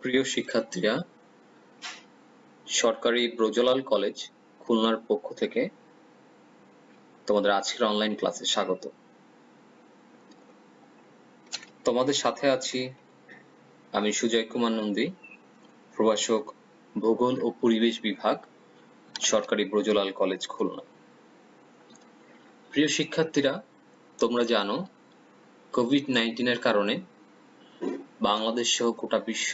প্রিয় শিক্ষার্থীরা, সরকারি ব্রজলাল কলেজ খুলনার পক্ষ থেকে তোমাদের আজকের অনলাইন ক্লাসে স্বাগত। তোমাদের সাথে আছি আমি সুজয় কুমার নন্দী, প্রভাষক, ভূগোল ও পরিবেশ বিভাগ, সরকারি ব্রজলাল কলেজ খুলনা। প্রিয় শিক্ষার্থীরা, তোমরা জানো কোভিড-19 কারণে বাংলাদেশ সহ গোটা বিশ্ব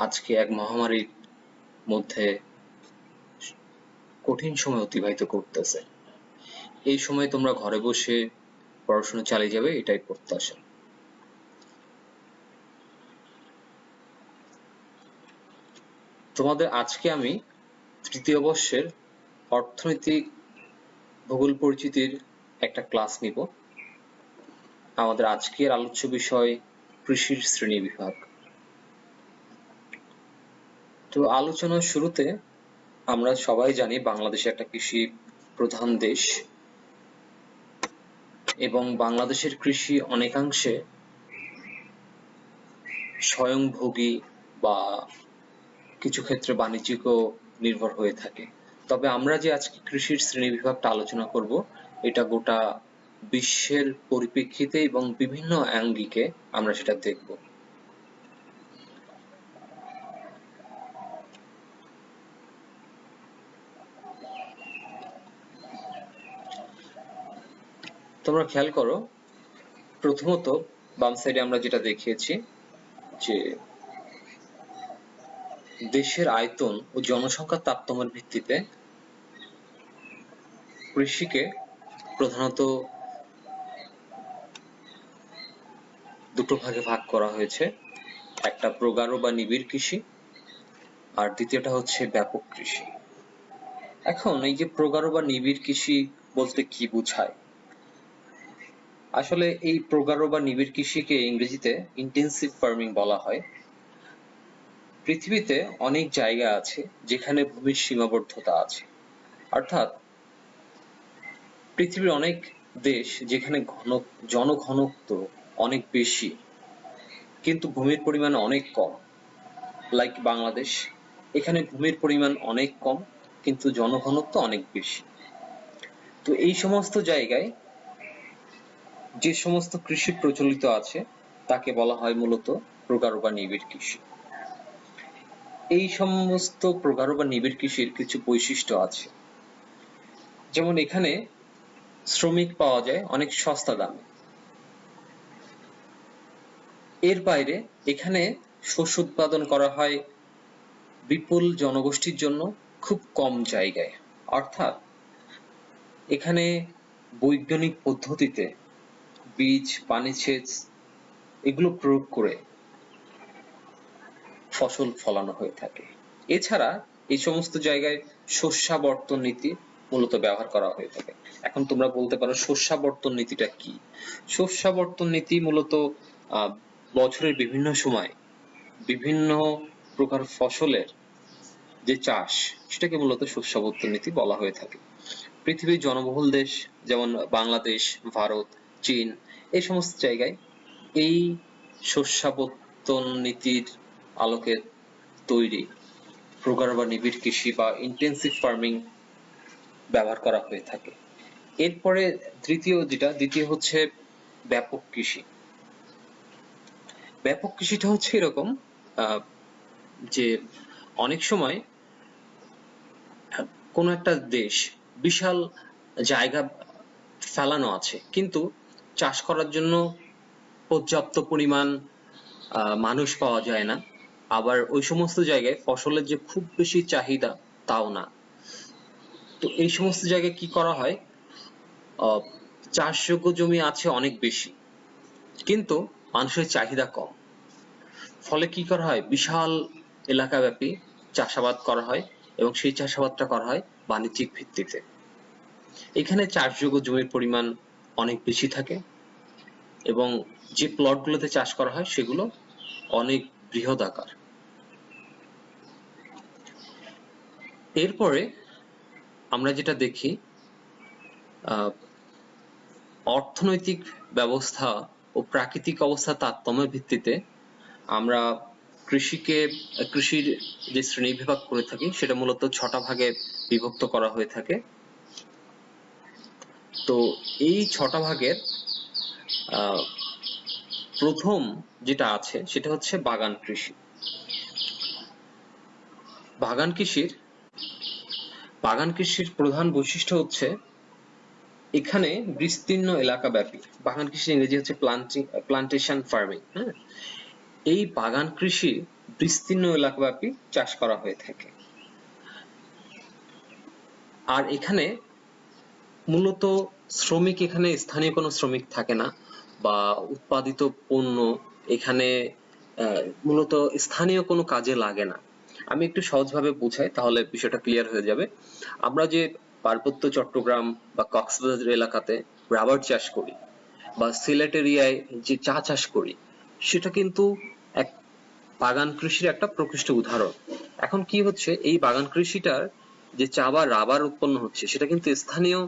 আজকে এক মহামারীর মধ্যে কঠিন সময় অতিবাহিত করতেছে। এই সময় তোমরা ঘরে বসে পড়াশোনা চালিয়ে যাবে, এটাই প্রত্যাশা। তোমাদের আজকে আমি তৃতীয় বর্ষের অর্থনৈতিক ভূগোল পরিচিতির একটা ক্লাস নিব। আমাদের আজকের আলোচ্য বিষয় কৃষির শ্রেণীবিভাগ। তো আলোচনার শুরুতে আমরা সবাই জানি বাংলাদেশ একটা কৃষি প্রধান দেশ এবং বাংলাদেশের কৃষি অনেকাংশে স্বয়ংভোগী বা কিছু ক্ষেত্রে বাণিজ্যিকও নির্ভর হয়ে থাকে। তবে আমরা যে আজকে কৃষির শ্রেণীবিভাগটা আলোচনা করব, এটা গোটা বিশ্বের পরিপ্রেক্ষিতে এবং বিভিন্ন অ্যাঙ্গিকে আমরা সেটা দেখব। তোমরা খেয়াল করো, প্রথমত বাম সাইডে আমরা যেটা দেখিয়েছি যে দেশের আয়তন ও জনসংখ্যার তারতম্যের ভিত্তিতে কৃষিকে প্রধানত দুটো ভাগে ভাগ করা হয়েছে। একটা প্রগাঢ় বা নিবিড় কৃষি, আর দ্বিতীয়টা হচ্ছে ব্যাপক কৃষি। এখন এই যে প্রগাঢ় বা নিবিড় কৃষি বলতে কি বোঝায়? আসলে এই প্রগাঢ় বা নিবিড় কৃষিকে ইংরেজিতে ইন্টেন্সিভ ফার্মিং বলা হয়। পৃথিবীতে অনেক জায়গা আছে যেখানে ভূমির সীমাবদ্ধতা আছে, অর্থাৎ পৃথিবীর অনেক দেশ যেখানে জনঘনত্ব অনেক বেশি কিন্তু ভূমির পরিমাণ অনেক কম, লাইক বাংলাদেশ। এখানে ভূমির পরিমাণ অনেক কম কিন্তু জনঘনত্ব অনেক বেশি। তো এই সমস্ত জায়গায় যে সমস্ত কৃষি প্রচলিত আছে তাকে বলা হয় মূলত প্রগাঢ় বা নিবিড় কৃষি। এই সমস্ত প্রগাঢ় বা নিবিড় কৃষির কিছু বৈশিষ্ট্য আছে, যেমন এখানে শ্রমিক পাওয়া যায় অনেক সস্তা দামে। এর বাইরে এখানে শস্য উৎপাদন করা হয় বিপুল জনগোষ্ঠীর জন্য খুব কম জায়গায়, অর্থাৎ এখানে বৈজ্ঞানিক পদ্ধতিতে বীজ, পানিসেচ এগুলো প্রয়োগ করে ফসল ফলানো হয়ে থাকে। এছাড়া এই সমস্ত জায়গায় শস্যাবর্তন নীতি মূলত ব্যবহার করা হয়ে থাকে। এখন তোমরা বলতে পারো শস্যাবর্তন নীতিটা কি? শস্যাবর্তন নীতি মূলত বছরের বিভিন্ন সময় বিভিন্ন প্রকার ফসলের যে চাষ, সেটাকে মূলত শস্যাবর্তন নীতি বলা হয়ে থাকে। পৃথিবীর জনবহুল দেশ যেমন বাংলাদেশ, ভারত, চীন, এই সমস্ত জায়গায় এই শস্যাবর্তন নীতির আলোকে তৈরি প্রগাঢ় বা নিবিড় কৃষি বা ইন্টেন্সিভ ফার্মিং ব্যবহার করা হয়ে থাকে। এরপরে দ্বিতীয় হচ্ছে ব্যাপক কৃষি। ব্যাপক কৃষিটা হচ্ছে এরকম যে অনেক সময় কোন একটা দেশ বিশাল জায়গা ফেলানো আছে কিন্তু চাষ করার জন্য পর্যাপ্ত পরিমাণ মানুষ পাওয়া যায় না, আবার ওই সমস্ত জায়গায় ফসলের যে খুব বেশি চাহিদা তাও না। তো এই সমস্ত জায়গায় কি করা হয়, চাষযোগ্য জমি আছে অনেক বেশি কিন্তু মানুষের চাহিদা কম, ফলে কি করা হয়, বিশাল এলাকাব্যাপী চাষাবাদ করা হয় এবং সেই চাষাবাদটা করা হয় বাণিজ্যিক ভিত্তিতে। এখানে চাষযোগ্য জমির পরিমাণ অনেক বেশি থাকে এবং যে প্লটগুলোতে চাষ করা হয় সেগুলো অনেক বৃহদাকার। এরপরে আমরা যেটা দেখি, অর্থনৈতিক ব্যবস্থা ও প্রাকৃতিক অবস্থা তারতম্যের ভিত্তিতে আমরা কৃষির যে শ্রেণী বিভাগ করে থাকি সেটা মূলত 6টা ভাগে বিভক্ত করা হয়ে থাকে। তো এই 6টা ভাগের প্রথম যেটা আছে সেটা হচ্ছে বাগান কৃষি। বাগান কৃষির প্রধান বৈশিষ্ট্য হচ্ছে এখানে বিস্তীর্ণ এলাকা ব্যাপী, বাগান কৃষির ইংরেজি হচ্ছে প্লান্টেশন ফার্মিং। হ্যাঁ, এই বাগান কৃষি বিস্তীর্ণ এলাকাব্যাপী চাষ করা হয়ে থাকে। আর এখানে মূলত শ্রমিক, এখানে স্থানীয় কোনো শ্রমিক থাকে না, বা উৎপাদিত পণ্য এখানে মূলত স্থানীয় কোনো কাজে লাগে না। আমি একটু সহজভাবে বুঝাই তাহলে বিষয়টা ক্লিয়ার হয়ে যাবে। আমরা যে পার্বত্য চট্টগ্রাম বা কক্সবাজার এলাকাতে রাবার চাষ করি, বা সিলেট এরিয়ায় যে চা চাষ করি, সেটা কিন্তু এক বাগান কৃষির একটা প্রকৃষ্ট উদাহরণ। এখন কি হচ্ছে, এই বাগান কৃষিটার যে চা বা রাবার উৎপন্ন হচ্ছে সেটা কিন্তু স্থানীয়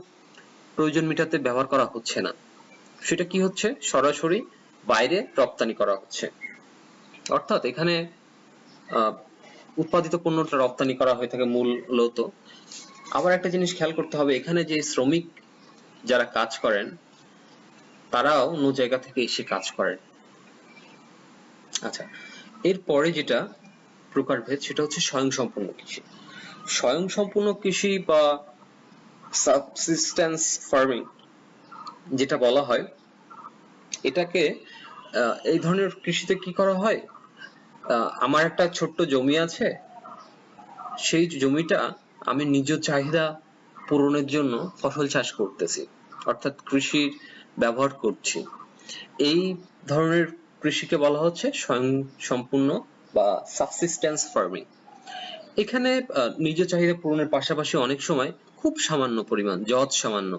প্রয়োজন মেটাতে ব্যবহার করা হচ্ছে না, সেটা কি হচ্ছে সরাসরি বাইরে রপ্তানি করা হচ্ছে। অর্থাৎ এখানে উৎপাদিত পণ্যটা রপ্তানি করা হয়ে থাকে মূলত। আবার একটা জিনিস খেয়াল করতে হবে, এখানে যে শ্রমিক যারা কাজ করেন তারাও অন্য জায়গা থেকে এসে কাজ করেন। আচ্ছা, এরপরে যেটা প্রকারভেদ সেটা হচ্ছে স্বয়ংসম্পূর্ণ কৃষি। স্বয়ংসম্পূর্ণ কৃষি বা সাবসিস্টেন্স ফার্মিং যেটা বলা হয়, এটাকে এই ধরনের কৃষিতে কি করা হয়, আমার একটা ছোট্ট জমি আছে, সেই জমিটা আমি নিজ চাহিদা পূরণের জন্য ফসল চাষ করতেছি, অর্থাৎ কৃষির ব্যবহার করছি। এই ধরনের কৃষিকে বলা হচ্ছে স্বয়ংসম্পূর্ণ বা সাবসিস্টেন্স ফার্মিং। এখানে নিজ চাহিদা পূরণের পাশাপাশি অনেক সময় খুব সামান্য পরিমাণ, সামান্য,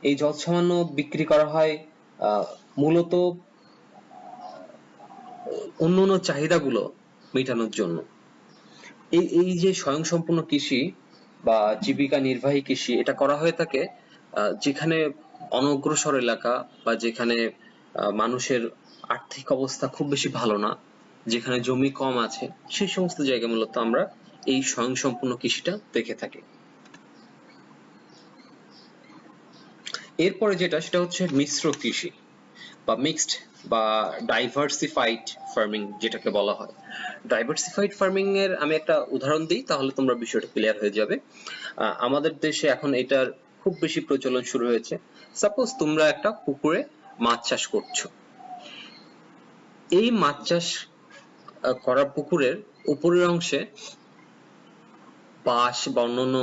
এই সামান্য বিক্রি করা হয় মূলত অন্যান্য চাহিদাগুলো মেটানোর জন্য। এই যে স্বয়ংসম্পূর্ণ কৃষি বা জীবিকা নির্বাহী কৃষি, এটা করা হয়ে থাকে যেখানে অনগ্রসর এলাকা বা যেখানে মানুষের আর্থিক অবস্থা খুব বেশি ভালো না, যেখানে জমি কম আছে, সেই সমস্ত জায়গায় মূলত আমরা এই স্বয়ংসম্পূর্ণ কৃষিটা দেখে থাকি। এরপরে যেটা সেটা হচ্ছে মিশ্র কৃষি বা মিক্সড বা ডাইভার্সিফাইড ফার্মিং যেটাকে বলা হয়। ডাইভার্সিফাইড ফার্মিং এর আমি একটা উদাহরণ দিই, তাহলে তোমরা বিষয়টা ক্লিয়ার হয়ে যাবে। আমাদের দেশে এখন এটার খুব বেশি প্রচলন শুরু হয়েছে। সাপোজ তোমরা একটা পুকুরে মাছ চাষ করছো, এই মাছ চাষ করা পুকুরের উপরের অংশে বাঁশ বা অন্যান্য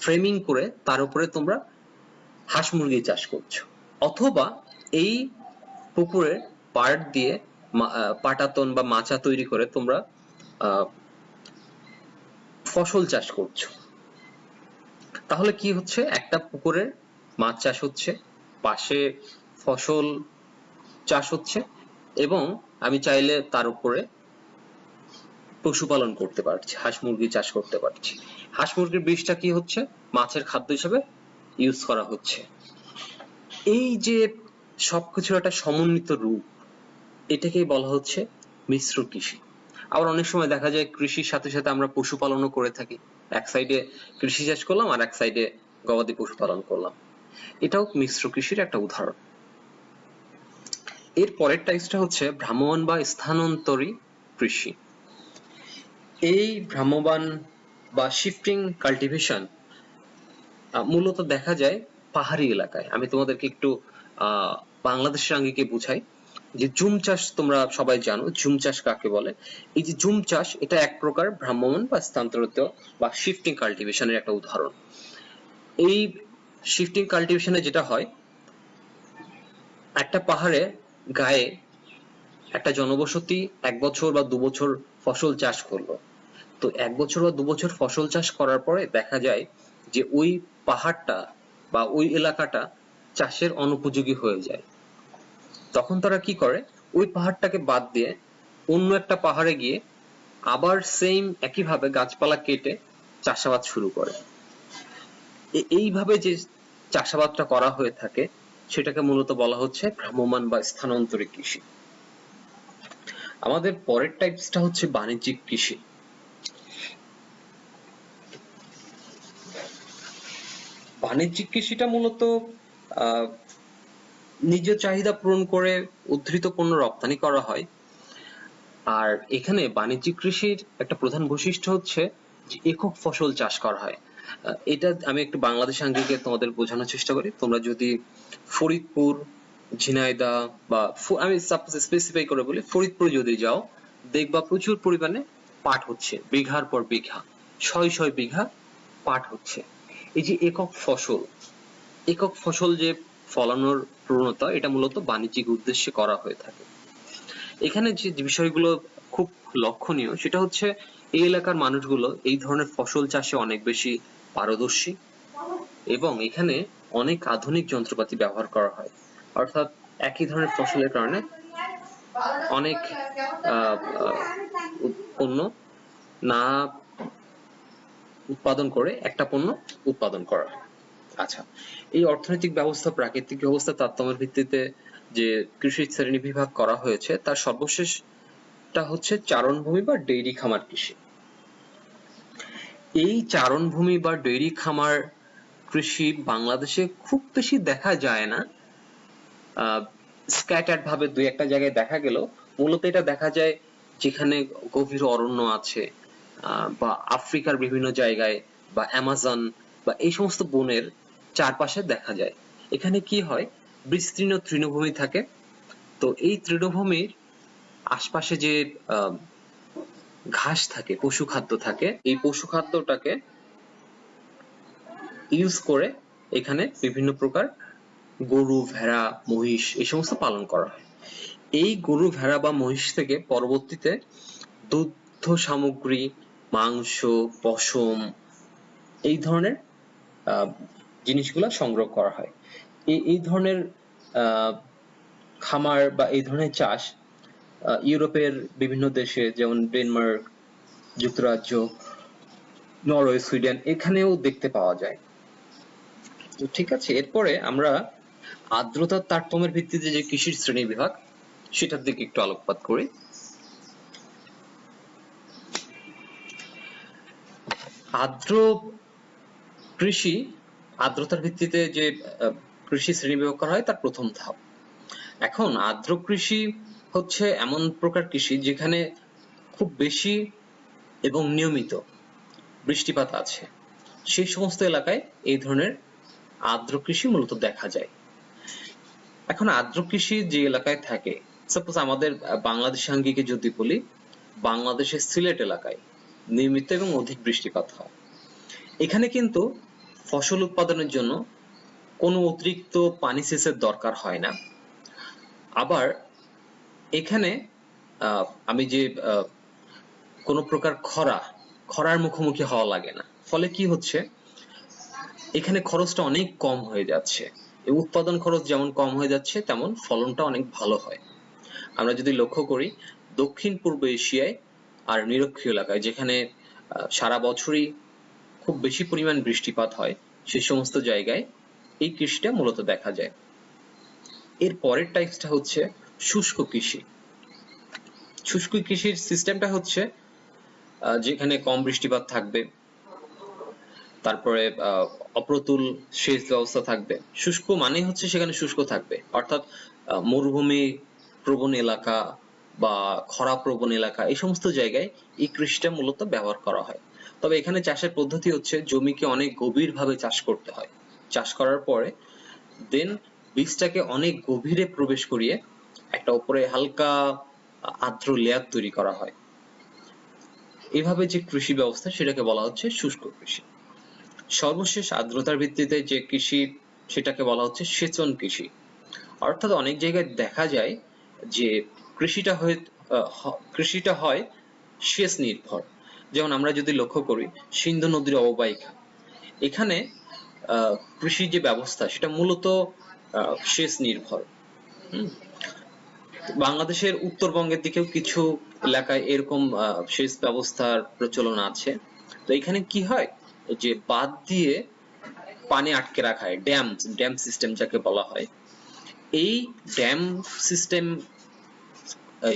ফ্রেমিং করে তার উপরে তোমরা হাঁস মুরগি চাষ করছো, অথবা এই পুকুরে পাড় দিয়ে পাটাতন বা মাচা তৈরি করে তোমরা ফসল চাষ করছো। তাহলে কি হচ্ছে, একটা পুকুরে মাছ চাষ হচ্ছে, পাশে ফসল চাষ হচ্ছে, এবং আমি চাইলে তার উপরে পশুপালন করতে পারছি, হাঁস মুরগি চাষ করতে পারছি। হাঁস মুরগির বীজটা কি হচ্ছে, মাছের খাদ্য হিসেবে ইউজ করা হচ্ছে। এই যে সবকিছুর একটা সমন্বিত রূপ, এটাকেই বলা হচ্ছে মিশ্র কৃষি। আবার অনেক সময় দেখা যায় কৃষির সাথে সাথে আমরা পশুপালনও করে থাকি, এক সাইডে কৃষি চাষ করলাম আর এক সাইডে গবাদি পশু পালন করলাম, এটাও মিশ্র কৃষির একটা উদাহরণ। এর পরের টাইপটা হচ্ছে ভ্রাম্যমাণ বা স্থানান্তরী কৃষি। এই ভ্রাম্যমাণ বা শিফটিং কাল্টিভেশন মূলত দেখা যায় পাহাড়ি এলাকায়। আমি তোমাদেরকে একটু বাংলাদেশের আঙ্গিকে বুঝাই যে জুম চাষ তোমরা সবাই জানো, জুম চাষ কাকে বলে। এই যে জুম চাষ, এটা এক প্রকার ভ্রাম্যমাণ বা স্থানান্তরিত বা শিফটিং কাল্টিভেশনের একটা উদাহরণ। এই শিফটিং কাল্টিভেশনে যেটা হয়, একটা পাহাড়ে গায়ে একটা জনবসতি 1 বছর বা 2 বছর ফসল চাষ করলো, তো 1 বছর বা 2 বছর ফসল চাষ করার পরে দেখা যায় যে ওই পাহাড়টা বা ওই এলাকাটা চাষের অনুপযোগী হয়ে যায়। তখন তারা কি করে, ওই পাহাড়টাকে বাদ দিয়ে অন্য একটা পাহাড়ে গিয়ে আবার সেম একইভাবে গাছপালা কেটে চাষাবাদ শুরু করে। এইভাবে যে চাষাবাদটা করা হয়ে থাকে সেটাকে মূলত বলা হচ্ছে ভ্রাম্যমাণ বা স্থানান্তরী কৃষি। আমাদের পরের টাইপসটা হচ্ছে বাণিজ্যিক কৃষি। বাণিজ্যিক কৃষিটা মূলত আহ নিজের চাহিদা পূরণ করে উদ্ধৃত পণ্য রপ্তানি করা হয়। আর এখানে বাণিজ্যিক কৃষির একটা প্রধান বৈশিষ্ট্য হচ্ছে যে একক ফসল চাষ করা হয়। এটা আমি একটু বাংলাদেশ আঙ্গিকে তোমাদের বোঝানোর চেষ্টা করি। তোমরা যদি ফরিদপুর, ঝিনাইদহ বা আমি সাপোজ স্পেসিফাই করে বলি, ফরিদপুর যদি যাও দেখবা প্রচুর পরিমাণে পাট হচ্ছে, বিঘার পর বিঘা, শয় শয় বিঘা পাট হচ্ছে। এই যে একক ফসল যে ফলানোর প্রবণতা, এটা মূলত বাণিজ্যিক উদ্দেশ্যে করা হয়ে থাকে। এখানে যে বিষয়গুলো খুব লক্ষণীয় সেটা হচ্ছে এই এলাকার মানুষগুলো এই ধরনের ফসল চাষে অনেক বেশি পারদর্শী এবং এখানে অনেক আধুনিক যন্ত্রপাতি ব্যবহার করা হয়। অর্থাৎ একই ধরনের ফসলের কারণে অনেক পণ্য না উৎপাদন করে একটা পণ্য উৎপাদন করা হয়। আচ্ছা, এই অর্থনৈতিক ব্যবস্থা প্রাকৃতিক ব্যবস্থা তারতম্যের ভিত্তিতে যে কৃষি শ্রেণী বিভাগ করা হয়েছে তার সর্বশেষটা হচ্ছে চারণভূমি বা ডেইরি খামার কৃষি। এই চারণভূমি বা ডেইরি খামার কৃষি বাংলাদেশে খুব বেশি দেখা যায় না, স্ক্যাটার্ড ভাবে দুই একটা জায়গায় দেখা গেল। মূলত এটা দেখা যায় যেখানে গভীর অরণ্য আছে বা আফ্রিকার বিভিন্ন জায়গায় বা অ্যামাজন বা এই সমস্ত বনের চারপাশে দেখা যায়। এখানে কি হয়, বিস্তীর্ণ তৃণভূমি থাকে। তো এই তৃণভূমির আশপাশে যে ঘাস থাকে, পশু খাদ্য থাকে, এই পশু খাদ্যটাকে ইউজ করে এখানে বিভিন্ন প্রকার গরু, ভেড়া, মহিষ এই সমস্ত পালন করা হয়। এই গরু, ভেড়া বা মহিষ থেকে পরবর্তীতে দুগ্ধ সামগ্রী, মাংস, পশম এই ধরনের জিনিসগুলো সংগ্রহ করা হয়। এই ধরনের খামার বা এই ধরনের চাষ ইউরোপের বিভিন্ন দেশে যেমন ডেনমার্ক, যুক্তরাজ্য, নরওয়ে, সুইডেন এখানেও দেখতে পাওয়া যায়। তো ঠিক আছে, এরপরে আমরা আর্দ্রতার তারতম্যের ভিত্তিতে যে কৃষির শ্রেণী বিভাগ সেটার দিকে একটু আলোকপাত করি। আর্দ্র কৃষি, আর্দ্রতার ভিত্তিতে যে কৃষি শ্রেণী বিভাগ করা হয় তার প্রথম ধাপ। এখন আর্দ্র কৃষি হচ্ছে এমন প্রকার কৃষি যেখানে খুব বেশি এবং নিয়মিত বৃষ্টিপাত আছে, সেই সমস্ত এলাকায় এই ধরনের আর্দ্র কৃষি মূলত দেখা যায়। এখন আর্দ্র কৃষি যে এলাকায় থাকে, সাপোজ আমাদের বাংলাদেশ আঙ্গিকে যদি বলি, বাংলাদেশের সিলেট এলাকায় নিয়মিত এবং অধিক বৃষ্টিপাত হয়। এখানে কিন্তু ফসল উৎপাদনের জন্য কোনো অতিরিক্ত পানি সেচের দরকার হয় না। আবার এখানে আমি যে কোনো প্রকার খরার মুখোমুখি হওয়া লাগে না। ফলে কি হচ্ছে, এখানে খরচটা অনেক কম হয়ে যাচ্ছে। উৎপাদন খরচ যেমন কম হয়ে যাচ্ছে তেমন ফলনটা অনেক ভালো হয়। আমরা যদি লক্ষ্য করি দক্ষিণ পূর্ব এশিয়ায় আর নিরক্ষীয় এলাকায় যেখানে সারা বছরই খুব বেশি পরিমাণ বৃষ্টিপাত হয়, সে সমস্ত জায়গায় এই কৃষিটা মূলত দেখা যায়। এর পরের টাইপসটা হচ্ছে শুষ্ক কৃষি। শুষ্ক কৃষির সিস্টেমটা হচ্ছে যেখানে কম বৃষ্টিপাত থাকবে, তারপরে অপ্রতুল সেচ ব্যবস্থা থাকবে। শুষ্ক মানে হচ্ছে সেখানে শুষ্ক থাকবে, অর্থাৎ মরুভূমি প্রবণ এলাকা বা খরা প্রবণ এলাকা এই সমস্ত জায়গায় এই কৃষিটা মূলত ব্যবহার করা হয়। তবে এখানে চাষের পদ্ধতি হচ্ছে জমিকে অনেক গভীরভাবে চাষ করতে হয়। চাষ করার পরে দেন বীজটাকে অনেক গভীরে প্রবেশ করিয়ে একটা উপরে হালকা আর্দ্র লেয়ার তৈরি করা হয়। এভাবে যে কৃষি ব্যবস্থা সেটাকে বলা হচ্ছে শুষ্ক কৃষি। সর্বশেষ আর্দ্রতার ভিত্তিতে যে কৃষি সেটাকে বলা হচ্ছে সেচন কৃষি। অর্থাৎ অনেক জায়গায় দেখা যায় যে কৃষিটা হয় সেচ নির্ভর। যেমন আমরা যদি লক্ষ্য করি সিন্ধু নদীর অববাহিকা, এখানে কৃষি যে ব্যবস্থা সেটা মূলত সেচ নির্ভর। বাংলাদেশের উত্তরবঙ্গের দিকেও কিছু এলাকায় এরকম সেচ ব্যবস্থার প্রচলন আছে। তো এখানে কি হয়, যে বাঁধ দিয়ে পানি আটকে রাখা হয়, ড্যাম সিস্টেম যাকে বলা হয়। এই ড্যাম সিস্টেম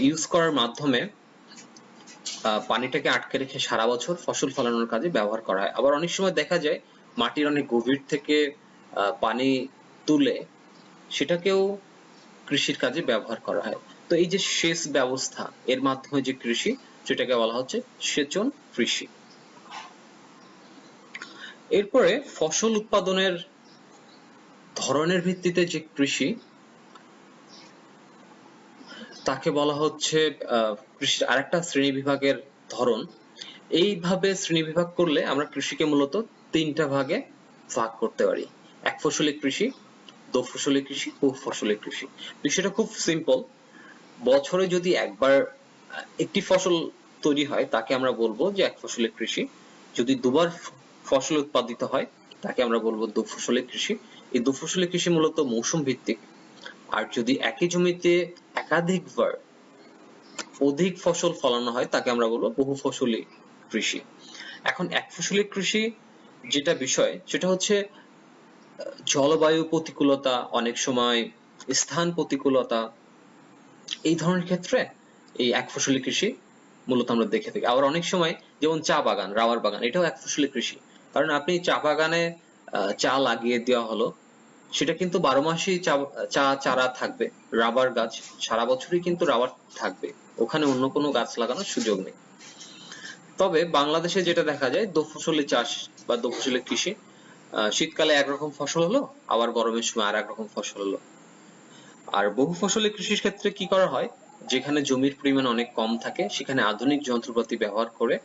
ইউজ করার মাধ্যমে পানিটাকে আটকে রেখে সারা বছর ফসল ফলানোর কাজে ব্যবহার করা হয়। আবার অনেক সময় দেখা যায় মাটির অনেক গভীর থেকে পানি তুলে সেটাকেও কৃষির কাজে ব্যবহার করা হয়। তো এই যে সেচ ব্যবস্থা, এর মাধ্যমে যে কৃষি, সেটাকে বলা হচ্ছে সেচন কৃষি। এরপরে ফসল উৎপাদনের ধরনের ভিত্তিতে যে কৃষি, তাকে বলা হচ্ছে কৃষির আরেকটা শ্রেণী বিভাগের ধরন। এইভাবে শ্রেণী বিভাগ করলে আমরা কৃষিকে মূলত তিনটা ভাগে ভাগ করতে পারি: এক ফসলি কৃষি, দো ফসলি কৃষি, বহু ফসলি কৃষি। বিষয়টা খুব সিম্পল। বছরে যদি একবার একটি ফসল তৈরি হয় তাকে আমরা বলবো যে এক ফসলি কৃষি। যদি দুবার ফসল উৎপাদিত হয় তাকে আমরা বলবো দো ফসলি কৃষি। এই দো ফসলি কৃষি মূলত মৌসুম ভিত্তিক। আর যদি একই জমিতে একাধিকবার অধিক ফসল ফলানো হয় তাকে আমরা বলবো বহু ফসলি কৃষি। এখন এক ফসলি কৃষি যেটা বিষয়, সেটা হচ্ছে জলবায়ু প্রতিকূলতা, অনেক সময় স্থান প্রতিকূলতা, এই ধরনের ক্ষেত্রে এই এক ফসলি কৃষি মূলত আমরা দেখে থাকি। আবার অনেক সময় যেমন চা বাগান, রাবার বাগান, এটাও এক ফসলি কৃষি। কারণ আপনি চা বাগানে চা লাগিয়ে দেওয়া হলো, সেটা কিন্তু 12 মাসই চা চারা থাকবে। রাবার গাছ সারা বছরই কিন্তু রাবার থাকবে, ওখানে অন্য কোনো গাছ লাগানোর সুযোগ নেই। তবে বাংলাদেশে যেটা দেখা যায় দো ফসলি চাষ বা দো ফসলি কৃষি, শীতকালে একরকম ফসল হলো, আবার গরমের সময় আর এক রকম ফসল হলো। আর বহু ফসলি কৃষির ক্ষেত্রে কি করা হয়, যেখানে জমির পরিমাণ অনেক কম থাকে সেখানে আধুনিক যন্ত্রপাতি ব্যবহার করে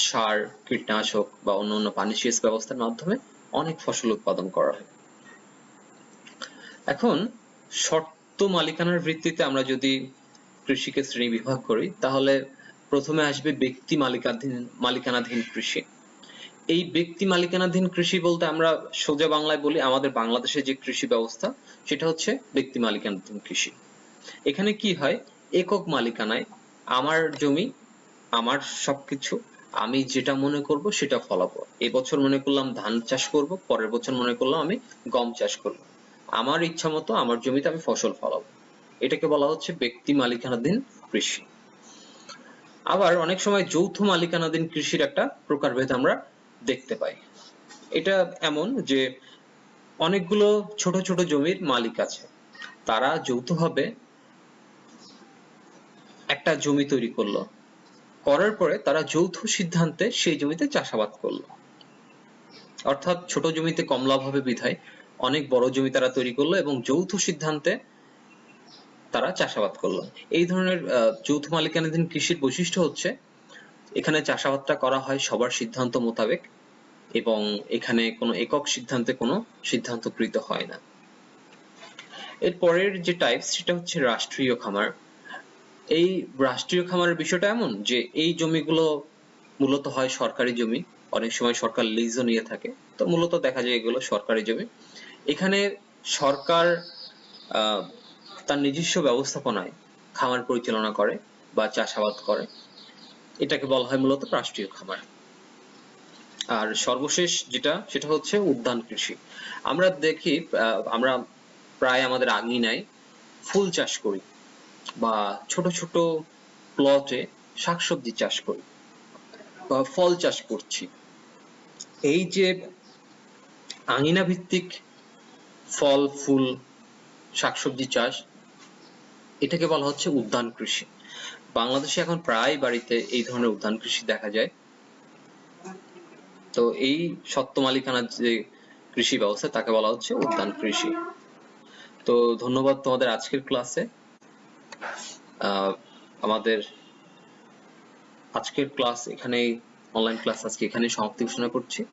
সার, কীটনাশক বা অন্যান্য পানি সেচ ব্যবস্থার মাধ্যমে অনেক ফসল উৎপাদন করা হয়। এখন শর্ত মালিকানার ভিত্তিতে আমরা যদি কৃষিকে শ্রেণী বিভাগ করি, তাহলে প্রথমে আসবে ব্যক্তি মালিকানাধীন কৃষি। এই ব্যক্তি মালিকানাধীন কৃষি বলতে আমরা সোজা বাংলায় বলি, আমাদের বাংলাদেশে যে কৃষি ব্যবস্থা সেটা হচ্ছে ব্যক্তি মালিকানাধীন কৃষি। এখানে কি হয়, একক মালিকানায় আমার জমি, আমার সবকিছু, আমি যেটা মনে করব সেটা ফলাবো। এবছর মনে করলাম ধান চাষ করব, পরের বছর মনে করলাম আমি গম চাষ করব। আমার ইচ্ছা মতো আমার জমিতে আমি ফসল ফলাবো। এটাকে বলা হচ্ছে ব্যক্তি মালিকানাধীন কৃষি। আবার অনেক সময় যৌথ মালিকানাধীন কৃষির একটা প্রকারভেদ আমরা দেখতে পাই। এটা এমন যে অনেকগুলো ছোট ছোট জমির মালিক আছে, তারা যৌথভাবে একটা জমি তৈরি করলো, করার পরে তারা যৌথ সিদ্ধান্তে সেই জমিতে চাষাবাদ করলো। অর্থাৎ ছোট জমিতে কম লাভ হবে বিধায় অনেক বড় জমি তারা তৈরি করলো এবং যৌথ সিদ্ধান্তে তারা চাষাবাদ করলো। এই ধরনের যৌথ মালিকানাধীন কৃষির বৈশিষ্ট্য হচ্ছে এখানে চাষাবাদটা করা হয় সবার সিদ্ধান্ত মোতাবেক এবং এখানে কোনো একক সিদ্ধান্তে কোনো সিদ্ধান্ত গৃহীত হয় না। এর পরের যে টাইপ সেটা হচ্ছে রাষ্ট্রীয় খামার। এই রাষ্ট্রীয় খামারের বিষয়টা এমন যে এই জমিগুলো মূলত হয় সরকারি জমি, অনেক সময় সরকার লিজও নিয়ে থাকে, তো মূলত দেখা যায় এগুলো সরকারি জমি। এখানে সরকার তার নিজস্ব ব্যবস্থাপনায় খামার পরিচালনা করে বা চাষাবাদ করে, এটাকে বলা হয় মূলত রাষ্ট্রীয় খামার। আর সর্বশেষ যেটা, সেটা হচ্ছে উদ্যান কৃষি। আমরা দেখি আমরা প্রায় আমাদের আঙিনায় ফুল চাষ করি বা ছোট ছোট প্লটে শাকসবজি চাষ করি বা ফল চাষ করছি। এই যে আঙিনা ভিত্তিক ফল ফুল শাকসবজি চাষ, এটাকে বলা হচ্ছে উদ্যান কৃষি। বাংলাদেশে এখন প্রায় বাড়িতে এই ধরনের উদ্যান কৃষি দেখা যায়। তো এই স্বত্ব মালিকানার যে কৃষি ব্যবস্থা তাকে বলা হচ্ছে উদ্যান কৃষি। তো ধন্যবাদ তোমাদের আজকের ক্লাসে। আমাদের আজকের ক্লাস এখানেই, অনলাইন ক্লাস আজকে এখানেই সমাপ্তি ঘোষণা করছি।